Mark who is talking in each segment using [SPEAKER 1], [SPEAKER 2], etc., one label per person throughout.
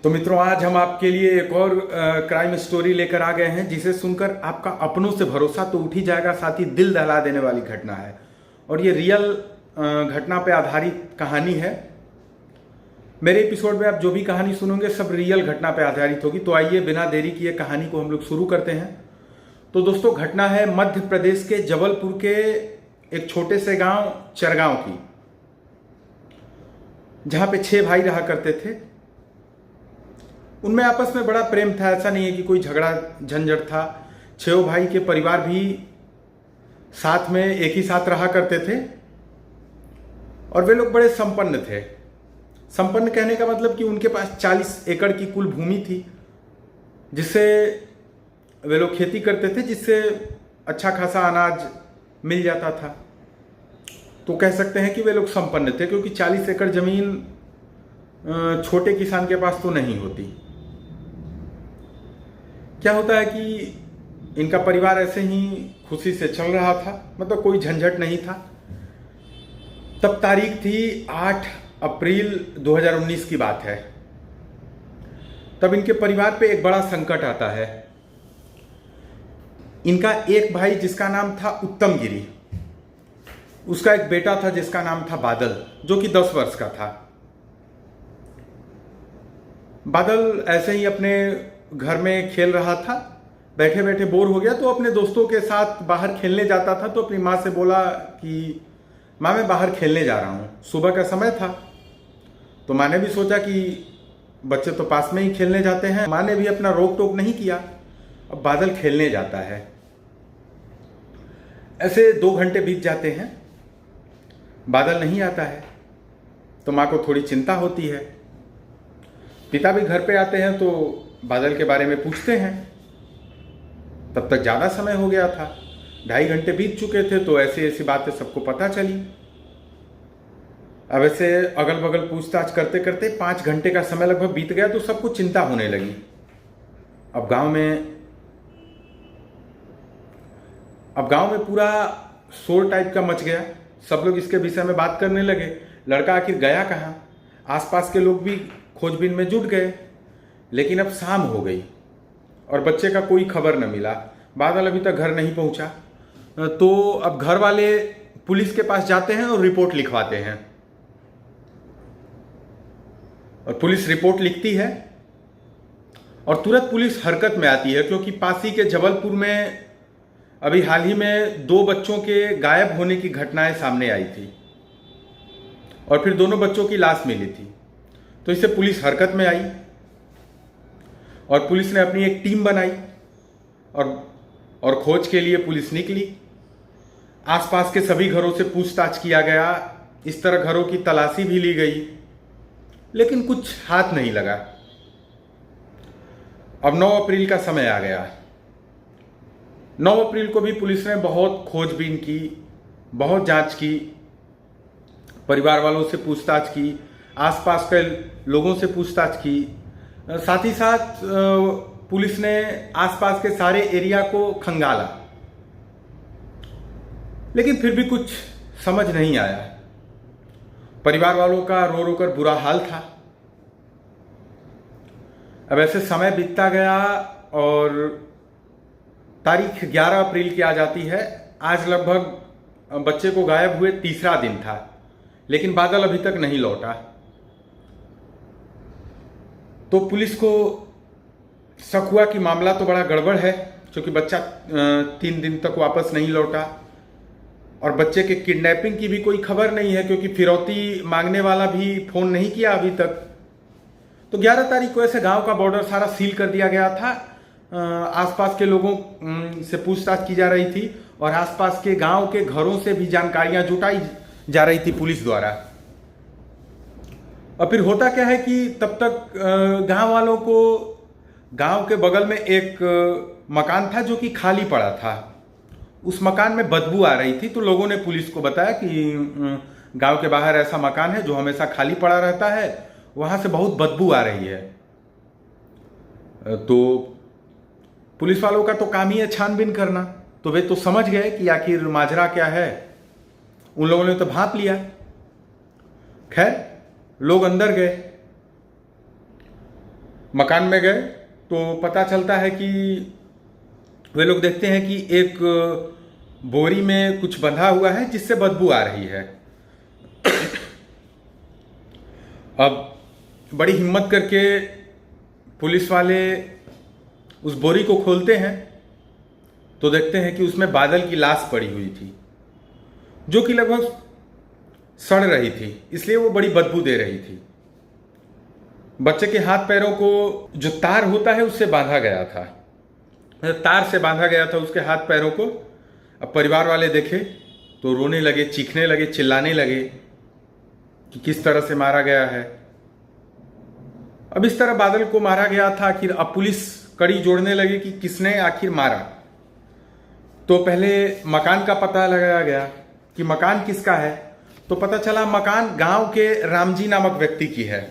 [SPEAKER 1] तो मित्रों, आज हम आपके लिए एक और क्राइम स्टोरी लेकर आ गए हैं, जिसे सुनकर आपका अपनों से भरोसा तो उठ ही जाएगा, साथ ही दिल दहला देने वाली घटना है। और ये रियल घटना पे आधारित कहानी है। मेरे एपिसोड में आप जो भी कहानी सुनोगे सब रियल घटना पे आधारित होगी। तो आइए बिना देरी किए कहानी को हम लोग शुरू करते हैं। तो दोस्तों, घटना है मध्य प्रदेश के जबलपुर के एक छोटे से गांव चरगांव की, जहां पे 6 भाई रहा करते थे। उनमें आपस में बड़ा प्रेम था, ऐसा नहीं है कि कोई झगड़ा झंझट था। 6 भाई के परिवार भी साथ में एक ही साथ रहा करते थे और वे लोग बड़े संपन्न थे। संपन्न कहने का मतलब कि उनके पास 40 एकड़ की कुल भूमि थी, जिससे वे लोग खेती करते थे, जिससे अच्छा खासा अनाज मिल जाता था। तो कह सकते हैं कि वे लोग संपन्न थे, क्योंकि 40 एकड़ जमीन छोटे किसान के पास तो नहीं होती। क्या होता है कि इनका परिवार ऐसे ही खुशी से चल रहा था, मतलब कोई झंझट नहीं था। तब तारीख थी 8 अप्रैल 2019 की बात है। तब इनके परिवार पे एक बड़ा संकट आता है। इनका एक भाई जिसका नाम था उत्तम गिरी, उसका एक बेटा था जिसका नाम था बादल, जो कि 10 वर्ष का था। बादल ऐसे ही अपने घर में खेल रहा था, बैठे बैठे बोर हो गया तो अपने दोस्तों के साथ बाहर खेलने जाता था। तो अपनी माँ से बोला कि माँ, मैं बाहर खेलने जा रहा हूँ। सुबह का समय था, तो माँ ने भी सोचा कि बच्चे तो पास में ही खेलने जाते हैं। माँ ने भी अपना रोक टोक नहीं किया। अब बादल खेलने जाता है। ऐसे 2 घंटे बीत जाते हैं, बादल नहीं आता है। तो माँ को थोड़ी चिंता होती है। पिता भी घर पे आते हैं तो बादल के बारे में पूछते हैं। तब तक ज़्यादा समय हो गया था, 2.5 घंटे बीत चुके थे। तो ऐसी ऐसी बातें सबको पता चली। अब ऐसे अगल बगल पूछताछ करते करते 5 घंटे का समय लगभग बीत गया। तो सबको चिंता होने लगी। अब गांव में पूरा शोर टाइप का मच गया। सब लोग इसके विषय में बात करने लगे, लड़का आखिर गया कहाँ। आसपास के लोग भी खोजबीन में जुट गए। लेकिन अब शाम हो गई और बच्चे का कोई खबर न मिला। बादल अभी तक घर नहीं पहुंचा। तो अब घर वाले पुलिस के पास जाते हैं और रिपोर्ट लिखवाते हैं। और पुलिस रिपोर्ट लिखती है और तुरंत पुलिस हरकत में आती है, क्योंकि पास ही के जबलपुर में अभी हाल ही में 2 बच्चों के गायब होने की घटनाएं सामने आई थी और फिर दोनों बच्चों की लाश मिली थी। तो इससे पुलिस हरकत में आई और पुलिस ने अपनी एक टीम बनाई और खोज के लिए पुलिस निकली। आसपास के सभी घरों से पूछताछ किया गया, इस तरह घरों की तलाशी भी ली गई, लेकिन कुछ हाथ नहीं लगा। अब 9 अप्रैल का समय आ गया। 9 अप्रैल को भी पुलिस ने बहुत खोजबीन की, बहुत जांच की, परिवार वालों से पूछताछ की, आसपास के लोगों से पूछताछ की। साथ ही साथ पुलिस ने आसपास के सारे एरिया को खंगाला, लेकिन फिर भी कुछ समझ नहीं आया। परिवार वालों का रो रो कर बुरा हाल था। अब ऐसे समय बीतता गया और तारीख 11 अप्रैल की आ जाती है। आज लगभग बच्चे को गायब हुए 3रा दिन था, लेकिन बादल अभी तक नहीं लौटा। तो पुलिस को शक हुआ कि मामला तो बड़ा गड़बड़ है, क्योंकि बच्चा 3 दिन तक वापस नहीं लौटा और बच्चे के किडनैपिंग की भी कोई खबर नहीं है, क्योंकि फिरौती मांगने वाला भी फोन नहीं किया अभी तक। तो 11 तारीख को ऐसे गांव का बॉर्डर सारा सील कर दिया गया था। आसपास के लोगों से पूछताछ की जा रही थी और आसपास के गांव के घरों से भी जानकारियां जुटाई जा रही थी पुलिस द्वारा। और फिर होता क्या है कि तब तक गांव वालों को गांव के बगल में एक मकान था जो कि खाली पड़ा था। उस मकान में बदबू आ रही थी। तो लोगों ने पुलिस को बताया कि गांव के बाहर ऐसा मकान है जो हमेशा खाली पड़ा रहता है, वहां से बहुत बदबू आ रही है। तो पुलिस वालों का तो काम ही है छानबीन करना। तो वे तो समझ गए कि आखिर माजरा क्या है। उन लोगों ने तो भांप लिया। खैर, लोग अंदर गए मकान में गए तो पता चलता है कि वे लोग देखते हैं कि एक बोरी में कुछ बंधा हुआ है जिससे बदबू आ रही है। अब बड़ी हिम्मत करके पुलिस वाले उस बोरी को खोलते हैं तो देखते हैं कि उसमें बादल की लाश पड़ी हुई थी, जो कि लगभग सड़ रही थी, इसलिए वो बड़ी बदबू दे रही थी। बच्चे के हाथ पैरों को जो तार होता है उससे बांधा गया था, तार से बांधा गया था उसके हाथ पैरों को। अब परिवार वाले देखे तो रोने लगे, चीखने लगे, चिल्लाने लगे कि किस तरह से मारा गया है। अब इस तरह बादल को मारा गया था। आखिर अब पुलिस कड़ी जोड़ने लगी कि किसने आखिर मारा। तो पहले मकान का पता लगाया गया कि मकान किसका है, तो पता चला मकान गांव के रामजी नामक व्यक्ति की है।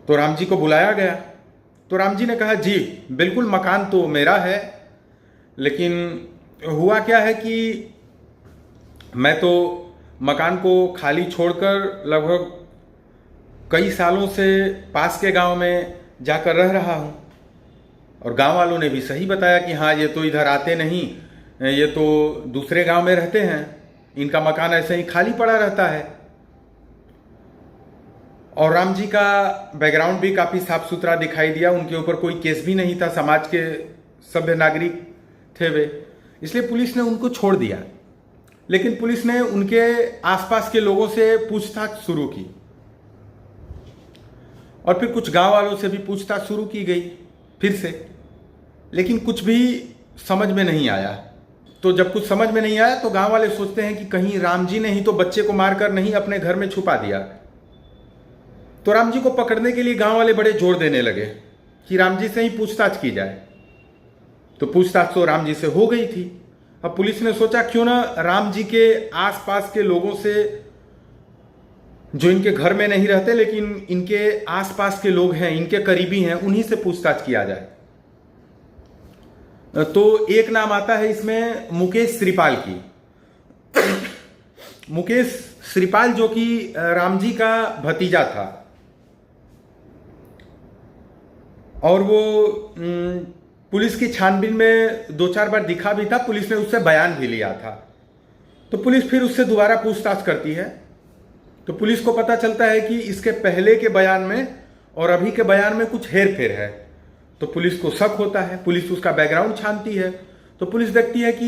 [SPEAKER 1] तो रामजी को बुलाया गया तो रामजी ने कहा, जी बिल्कुल मकान तो मेरा है, लेकिन हुआ क्या है कि मैं तो मकान को खाली छोड़कर लगभग कई सालों से पास के गांव में जाकर रह रहा हूं, और गांव वालों ने भी सही बताया कि हाँ, ये तो इधर आते नहीं, ये तो दूसरे गांव में रहते हैं, इनका मकान ऐसे ही खाली पड़ा रहता है। और राम जी का बैकग्राउंड भी काफ़ी साफ सुथरा दिखाई दिया, उनके ऊपर कोई केस भी नहीं था, समाज के सभ्य नागरिक थे वे, इसलिए पुलिस ने उनको छोड़ दिया। लेकिन पुलिस ने उनके आसपास के लोगों से पूछताछ शुरू की और फिर कुछ गांव वालों से भी पूछताछ शुरू की गई फिर से, लेकिन कुछ भी समझ में नहीं आया। तो जब कुछ समझ में नहीं आया तो गांव वाले सोचते हैं कि कहीं राम जी ने ही तो बच्चे को मारकर नहीं अपने घर में छुपा दिया। तो राम जी को पकड़ने के लिए गांव वाले बड़े जोर देने लगे कि राम जी से ही पूछताछ की जाए। तो पूछताछ तो राम जी से हो गई थी। अब पुलिस ने सोचा क्यों ना राम जी के आसपास के लोगों से, जो इनके घर में नहीं रहते लेकिन इनके आसपास के लोग हैं, इनके करीबी हैं, उन्हीं से पूछताछ किया जाए। तो एक नाम आता है इसमें मुकेश श्रीपाल की। मुकेश श्रीपाल जो कि राम जी का भतीजा था, और वो पुलिस की छानबीन में 2-4 बार दिखा भी था, पुलिस ने उससे बयान भी लिया था। तो पुलिस फिर उससे दोबारा पूछताछ करती है तो पुलिस को पता चलता है कि इसके पहले के बयान में और अभी के बयान में कुछ हेर फेर है। तो पुलिस को शक होता है, पुलिस उसका बैकग्राउंड छानती है। तो पुलिस देखती है कि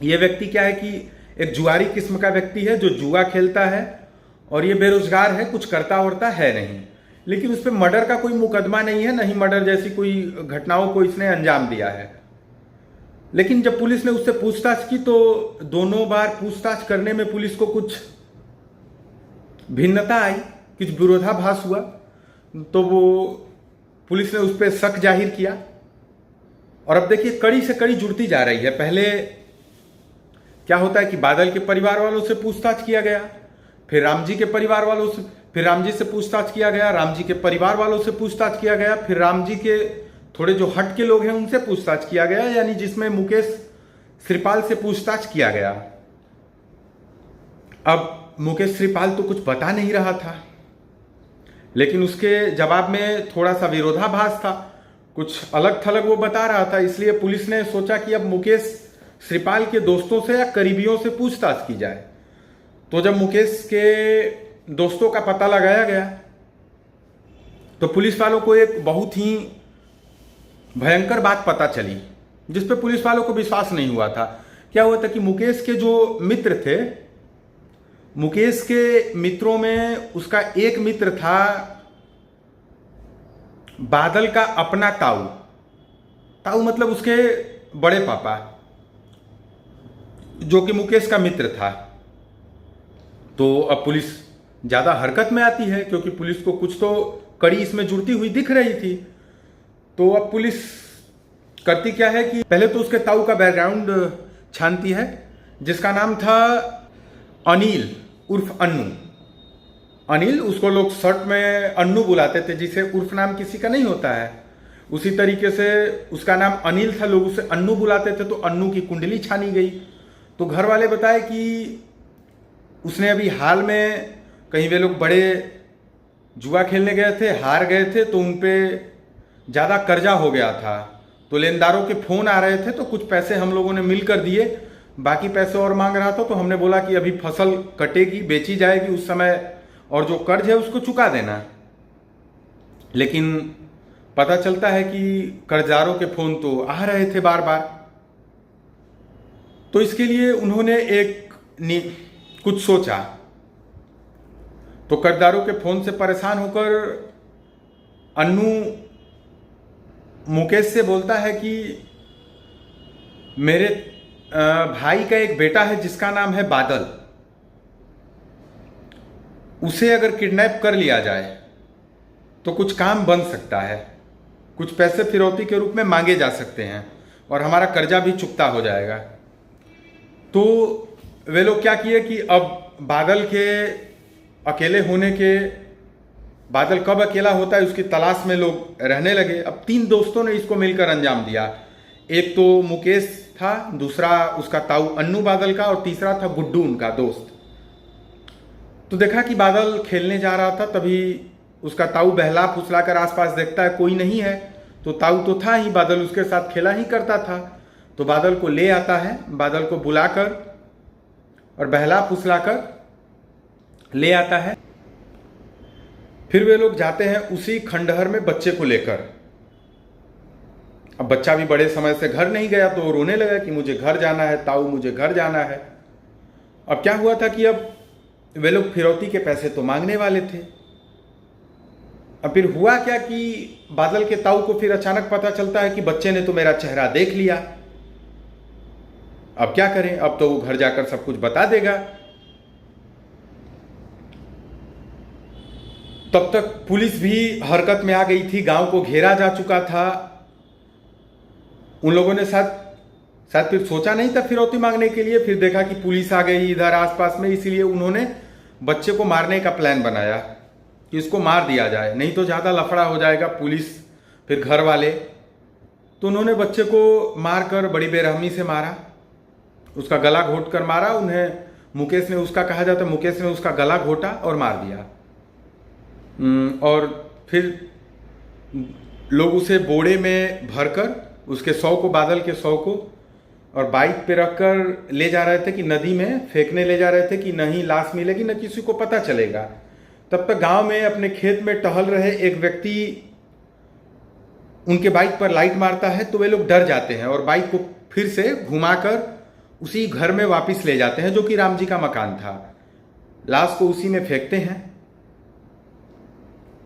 [SPEAKER 1] ये व्यक्ति क्या है कि एक जुआरी किस्म का व्यक्ति है जो जुआ खेलता है, और ये बेरोजगार है, कुछ करता वरता है नहीं, लेकिन उस पर मर्डर का कोई मुकदमा नहीं है, नहीं मर्डर जैसी कोई घटनाओं को इसने अंजाम दिया है। लेकिन जब पुलिस ने उससे पूछताछ की तो दोनों बार पूछताछ करने में पुलिस को कुछ भिन्नता आई, कुछ विरोधाभास हुआ। तो वो पुलिस ने उस पर शक जाहिर किया, और अब देखिए कड़ी से कड़ी जुड़ती जा रही है। पहले क्या होता है कि बादल के परिवार वालों से पूछताछ किया गया, फिर राम जी के परिवार वालों से, फिर राम जी से पूछताछ किया गया, राम जी के परिवार वालों से पूछताछ किया गया, फिर राम जी के थोड़े जो हट के लोग हैं उनसे पूछताछ किया गया, यानी जिसमें मुकेश श्रीपाल से पूछताछ किया गया। अब मुकेश श्रीपाल तो कुछ बता नहीं रहा था, लेकिन उसके जवाब में थोड़ा सा विरोधाभास था, कुछ अलग थलग वो बता रहा था। इसलिए पुलिस ने सोचा कि अब मुकेश श्रीपाल के दोस्तों से या करीबियों से पूछताछ की जाए। तो जब मुकेश के दोस्तों का पता लगाया गया तो पुलिस वालों को एक बहुत ही भयंकर बात पता चली, जिस पे पुलिस वालों को विश्वास नहीं हुआ था। क्या हुआ था कि मुकेश के जो मित्र थे, मुकेश के मित्रों में उसका एक मित्र था बादल का अपना ताऊ। ताऊ मतलब उसके बड़े पापा, जो कि मुकेश का मित्र था। तो अब पुलिस ज्यादा हरकत में आती है, क्योंकि पुलिस को कुछ तो कड़ी इसमें जुड़ती हुई दिख रही थी। तो अब पुलिस करती क्या है कि पहले तो उसके ताऊ का बैकग्राउंड छानती है, जिसका नाम था अनिल उर्फ अन्नू। अनिल, उसको लोग शॉर्ट में अन्नू बुलाते थे, जिसे उर्फ नाम किसी का नहीं होता है, उसी तरीके से उसका नाम अनिल था, लोग उसे अन्नू बुलाते थे। तो अन्नू की कुंडली छानी गई। तो घर वाले बताए कि उसने अभी हाल में कहीं वे लोग बड़े जुआ खेलने गए थे, हार गए थे, तो उन पे ज़्यादा कर्जा हो गया था। तो लेनदारों के फ़ोन आ रहे थे, तो कुछ पैसे हम लोगों ने मिल कर दिए, बाकी पैसे और मांग रहा था। तो हमने बोला कि अभी फसल कटेगी, बेची जाएगी, उस समय और जो कर्ज है उसको चुका देना। लेकिन पता चलता है कि कर्जदारों के फ़ोन तो आ रहे थे बार बार। तो इसके लिए उन्होंने कुछ सोचा। तो कर्जदारों के फ़ोन से परेशान होकर अन्नू मुकेश से बोलता है कि मेरे भाई का एक बेटा है जिसका नाम है बादल, उसे अगर किडनैप कर लिया जाए तो कुछ काम बन सकता है, कुछ पैसे फिरौती के रूप में मांगे जा सकते हैं और हमारा कर्जा भी चुकता हो जाएगा। तो वे लोग क्या किए कि अब बादल के अकेले होने के, बादल कब अकेला होता है उसकी तलाश में लोग रहने लगे। अब 3 दोस्तों ने इसको मिलकर अंजाम दिया। एक तो मुकेश था, दूसरा उसका ताऊ अन्नू बादल का, और तीसरा था गुड्डू उनका दोस्त। तो देखा कि बादल खेलने जा रहा था, तभी उसका ताऊ बहला फुसला कर आसपास देखता है कोई नहीं है। तो ताऊ तो था ही, बादल उसके साथ खेला ही करता था। तो बादल को ले आता है, बादल को बुलाकर और बहला फुसला कर ले आता है। फिर वे लोग जाते हैं उसी खंडहर में बच्चे को लेकर। अब बच्चा भी बड़े समय से घर नहीं गया, तो रोने लगा कि मुझे घर जाना है ताऊ, मुझे घर जाना है। अब क्या हुआ था कि अब वे लोग फिरौती के पैसे तो मांगने वाले थे। अब फिर हुआ क्या कि बादल के ताऊ को फिर अचानक पता चलता है कि बच्चे ने तो मेरा चेहरा देख लिया। अब क्या करें, अब तो वो घर जाकर सब कुछ बता देगा। तब तक पुलिस भी हरकत में आ गई थी, गांव को घेरा जा चुका था। उन लोगों ने शायद फिर सोचा नहीं था फिरौती मांगने के लिए, फिर देखा कि पुलिस आ गई इधर आसपास में, इसीलिए उन्होंने बच्चे को मारने का प्लान बनाया कि इसको मार दिया जाए, नहीं तो ज़्यादा लफड़ा हो जाएगा, पुलिस फिर घर वाले। तो उन्होंने बच्चे को मारकर बड़ी बेरहमी से मारा, उसका गला घोट कर मारा। उन्हें मुकेश ने, उसका कहा जाता है मुकेश ने उसका गला घोटा और मार दिया। और फिर लोग उसे बोड़े में भरकर, उसके शव को, बादल के शव को, और बाइक पे रखकर ले जा रहे थे कि नदी में फेंकने ले जा रहे थे कि नहीं लाश मिलेगी, न किसी को पता चलेगा। तब तक गांव में अपने खेत में टहल रहे एक व्यक्ति उनके बाइक पर लाइट मारता है, तो वे लोग डर जाते हैं और बाइक को फिर से घुमाकर उसी घर में वापस ले जाते हैं जो कि राम जी का मकान था। लाश को उसी में फेंकते हैं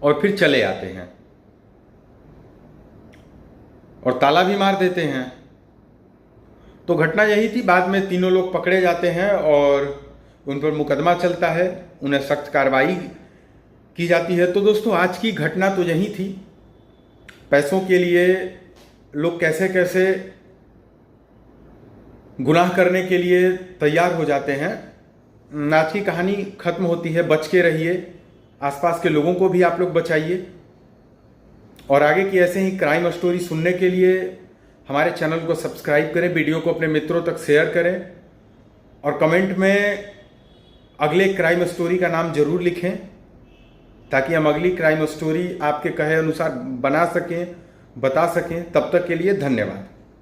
[SPEAKER 1] और फिर चले आते हैं और ताला भी मार देते हैं। तो घटना यही थी। बाद में तीनों लोग पकड़े जाते हैं और उन पर मुकदमा चलता है, उन्हें सख्त कार्रवाई की जाती है। तो दोस्तों, आज की घटना तो यही थी। पैसों के लिए लोग कैसे कैसे गुनाह करने के लिए तैयार हो जाते हैं। आज की कहानी खत्म होती है। बच के रहिए, आसपास के लोगों को भी आप लोग बचाइए, और आगे की ऐसे ही क्राइम स्टोरी सुनने के लिए हमारे चैनल को सब्सक्राइब करें, वीडियो को अपने मित्रों तक शेयर करें और कमेंट में अगले क्राइम स्टोरी का नाम जरूर लिखें, ताकि हम अगली क्राइम स्टोरी आपके कहे अनुसार बना सकें, बता सकें। तब तक के लिए धन्यवाद।